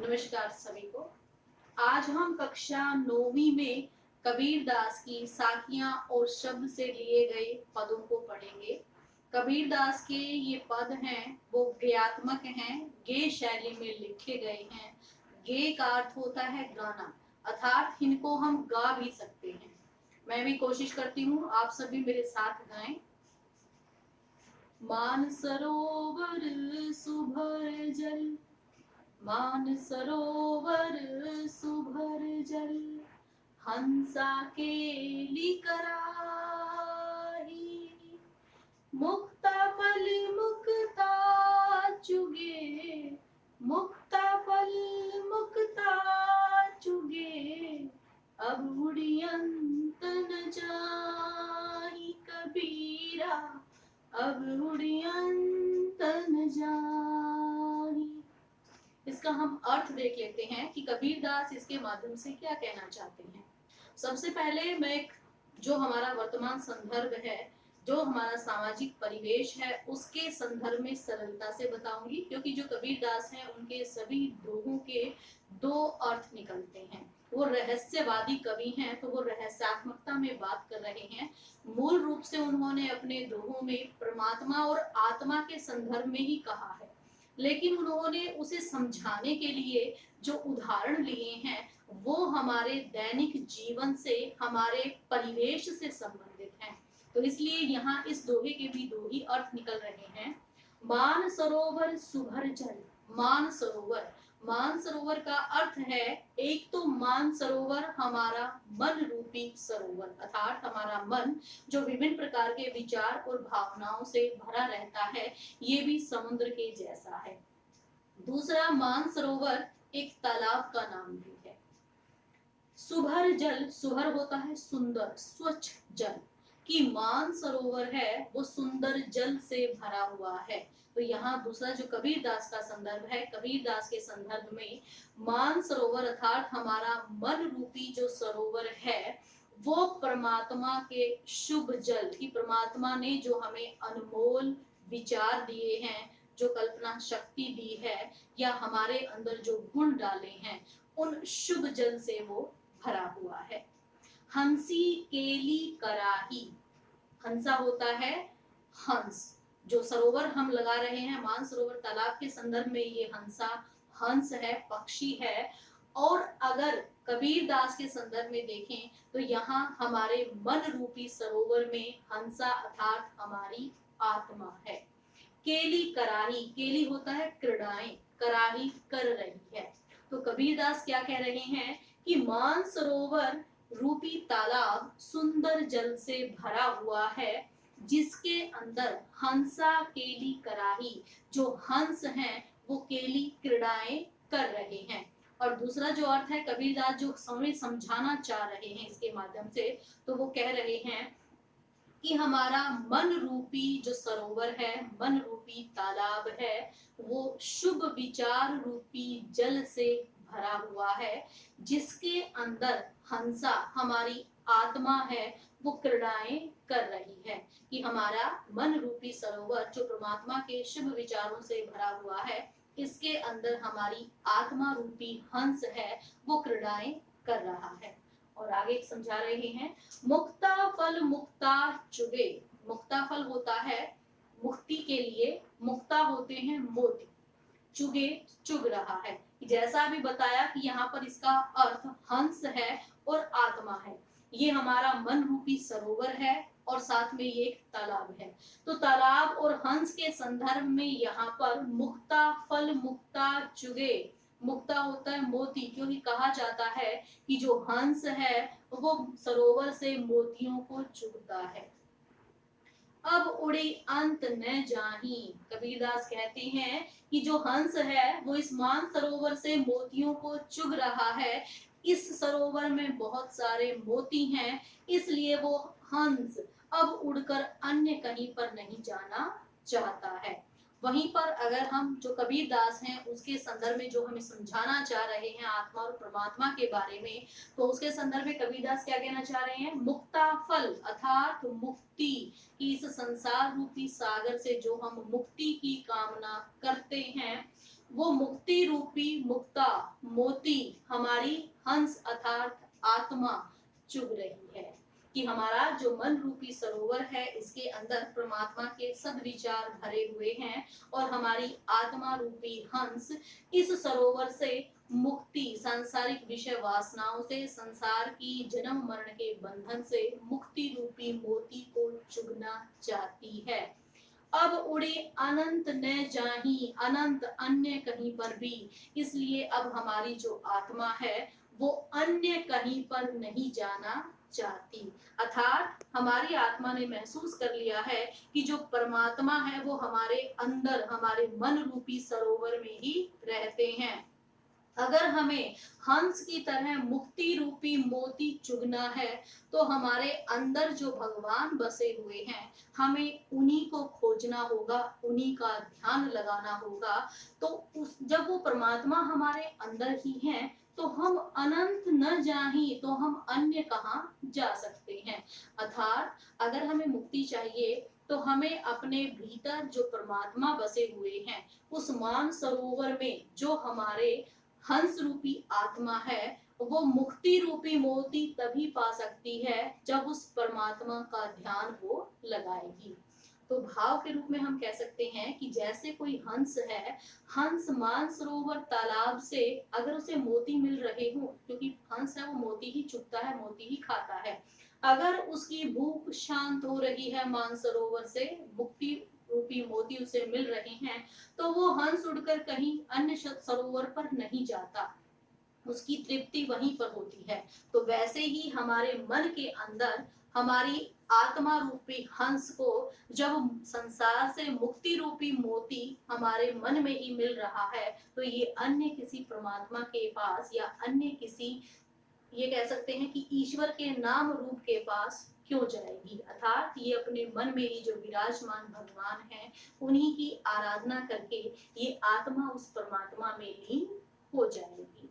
नमस्कार सभी को। आज हम कक्षा 9वीं में कबीरदास की साखियां और शब्द से लिए गए पदों को पढ़ेंगे। कबीरदास के ये पद हैं वो गेयात्मक हैं, गे शैली में लिखे गए हैं। गे का अर्थ होता है गाना, अर्थात इनको हम गा भी सकते हैं। मैं भी कोशिश करती हूँ, आप सभी मेरे साथ गाएं। मान सरोवर सुभर जल, मान सरोवर सुभर जल, हंसा केली कराही, मुक्ता फल मुक्ता चुगे, मुक्ता फल मुक्ता चुगे, अब उड़ियंत न जाहि कबीरा, अब उड़ियंत न जाहि। इसका हम अर्थ देख लेते हैं कि कबीरदास इसके माध्यम से क्या कहना चाहते हैं। सबसे पहले मैं जो हमारा वर्तमान संदर्भ है, जो हमारा सामाजिक परिवेश है, उसके संदर्भ में सरलता से बताऊंगी, क्योंकि जो कबीरदास हैं उनके सभी दोहों के दो अर्थ निकलते हैं। वो रहस्यवादी कवि हैं, तो वो रहस्यात्मकता में बात कर रहे हैं। मूल रूप से उन्होंने अपने दोहों में परमात्मा और आत्मा के संदर्भ में ही कहा है, लेकिन उन्होंने उसे समझाने के लिए जो उदाहरण लिए हैं वो हमारे दैनिक जीवन से, हमारे परिवेश से संबंधित हैं। तो इसलिए यहाँ इस दोहे के भी दो ही अर्थ निकल रहे हैं। मान सरोवर सुभर जल, मान सरोवर, मान सरोवर का अर्थ है, एक तो मान सरोवर हमारा मन रूपी सरोवर, अर्थात हमारा मन जो विभिन्न प्रकार के विचार और भावनाओं से भरा रहता है, ये भी समुद्र के जैसा है। दूसरा, मान सरोवर एक तालाब का नाम भी है। सुभर जल, सुभर होता है सुंदर, स्वच्छ जल, कि मान सरोवर है वो सुंदर जल से भरा हुआ है। तो यहाँ दूसरा जो कबीरदास का संदर्भ है, कबीरदास के संदर्भ में मान सरोवर अर्थात हमारा मन रूपी जो सरोवर है वो परमात्मा के शुभ जल, की परमात्मा ने जो हमें अनमोल विचार दिए हैं, जो कल्पना शक्ति दी है, या हमारे अंदर जो गुण डाले हैं, उन शुभ जल से वो भरा हुआ है। हंसी केली कराही, हंसा होता है हंस, जो सरोवर हम लगा रहे हैं मान सरोवर तालाब के संदर्भ में, ये हंसा हंस है, पक्षी है। और अगर कबीरदास के संदर्भ में देखें तो यहाँ हमारे मन रूपी सरोवर में हंसा अर्थात हमारी आत्मा है। केली कराही, केली होता है क्रीड़ाएं, कराही कर रही है। तो कबीरदास क्या कह रहे हैं कि मान सरोवर रूपी तालाब सुंदर जल से भरा हुआ है, जिसके अंदर हंसा केली कराही, जो हंस हैं वो केली क्रीड़ाएं कर रहे हैं। और दूसरा जो अर्थ है कबीरदास जो समझाना चाह रहे हैं इसके माध्यम से, तो वो कह रहे हैं कि हमारा मन रूपी जो सरोवर है, मन रूपी तालाब है, वो शुभ विचार रूपी जल से भरा हुआ है, जिसके अंदर हंसा हमारी आत्मा है वो क्रीड़ाएं कर रही है। कि हमारा मन रूपी सरोवर जो परमात्मा के शुभ विचारों से भरा हुआ है, इसके अंदर हमारी आत्मा रूपी हंस है वो क्रीड़ाएं कर रहा है। और आगे समझा रहे हैं, मुक्ता फल मुक्ता चुगे, मुक्ता फल होता है मुक्ति के लिए, मुक्ता होते हैं मोती, चुगे चुग रहा है। जैसा अभी बताया कि यहाँ पर इसका अर्थ हंस है और आत्मा है। ये हमारा मन रूपी सरोवर है और साथ में ये एक तालाब है। तो तालाब और हंस के संदर्भ में यहाँ पर मुक्ता फल मुक्ता चुगे, मुक्ता होता है मोती, क्योंकि कहा जाता है कि जो हंस है वो सरोवर से मोतियों को चुगता है। अब उड़ी अंत न जाही, कबीरदास कहते हैं कि जो हंस है वो इस मान सरोवर से मोतियों को चुग रहा है। इस सरोवर में बहुत सारे मोती हैं, इसलिए वो हंस अब उड़कर अन्य कहीं पर नहीं जाना चाहता है। वहीं पर अगर हम जो कबीरदास हैं उसके संदर्भ में जो हमें समझाना चाह रहे हैं आत्मा और परमात्मा के बारे में, तो उसके संदर्भ में कबीरदास क्या कहना चाह रहे हैं, मुक्ता फल अर्थात मुक्ति, कि इस संसार रूपी सागर से जो हम मुक्ति की कामना करते हैं वो मुक्ति रूपी मुक्ता मोती हमारी हंस अर्थात आत्मा चुग रही है, कि हमारा जो मन रूपी सरोवर है इसके अंदर परमात्मा के सब विचार भरे हुए हैं और हमारी आत्मा रूपी हंस इस सरोवर से मुक्ति, सांसारिक विषय वासनाओं से, संसार की जन्म मरण के बंधन से मुक्ति रूपी मोती को चुगना चाहती है। अब उड़े अनंत न जाही, अनंत अन्य कहीं पर भी, इसलिए अब हमारी जो आत्मा है वो अन्य कहीं पर नहीं जाना चाहती। अर्थात हमारी आत्मा ने महसूस कर लिया है कि जो परमात्मा है वो हमारे अंदर, हमारे मन रूपी सरोवर में ही रहते हैं। अगर हमें हंस की तरह मुक्ति रूपी मोती चुगना है तो हमारे अंदर जो भगवान बसे हुए हैं हमें उन्हीं को खोजना होगा, उन्हीं का ध्यान लगाना होगा। तो उस जब वो परमात्मा हमारे अंदर ही हैं तो हम अनंत न जाही तो हम अन्य कहाँ जा सकते हैं। अर्थात अगर हमें मुक्ति चाहिए तो हमें अपने भीतर जो परमात्मा बसे हुए हैं उस मान सरोवर में जो हमारे हंस रूपी आत्मा है वो मुक्ति रूपी मोती तभी पा सकती है जब उस परमात्मा का ध्यान वो लगाएगी। तो भाव के रूप में हम कह सकते हैं कि जैसे कोई हंस है, हंस मानसरोवर तालाब से अगर उसे मोती मिल रहे हो, क्योंकि हंस है वो मोती ही चुगता है, मोती ही खाता है, अगर उसकी भूख शांत हो रही है मानसरोवर से, मुक्ति रूपी मोती उसे मिल रहे हैं, तो वो हंस उड़कर कहीं अन्य सरोवर पर नहीं जाता, उसकी तृप्ति वहीं पर होती है। तो वैसे ही हमारे मन के अंदर हमारी आत्मा रूपी हंस को जब संसार से मुक्ति रूपी मोती हमारे मन में ही मिल रहा है तो ये अन्य किसी परमात्मा के पास या अन्य किसी, ये कह सकते हैं कि ईश्वर के नाम रूप के पास क्यों जाएगी। अर्थात ये अपने मन में ही जो विराजमान भगवान है उन्हीं की आराधना करके ये आत्मा उस परमात्मा में लीन हो जाएगी।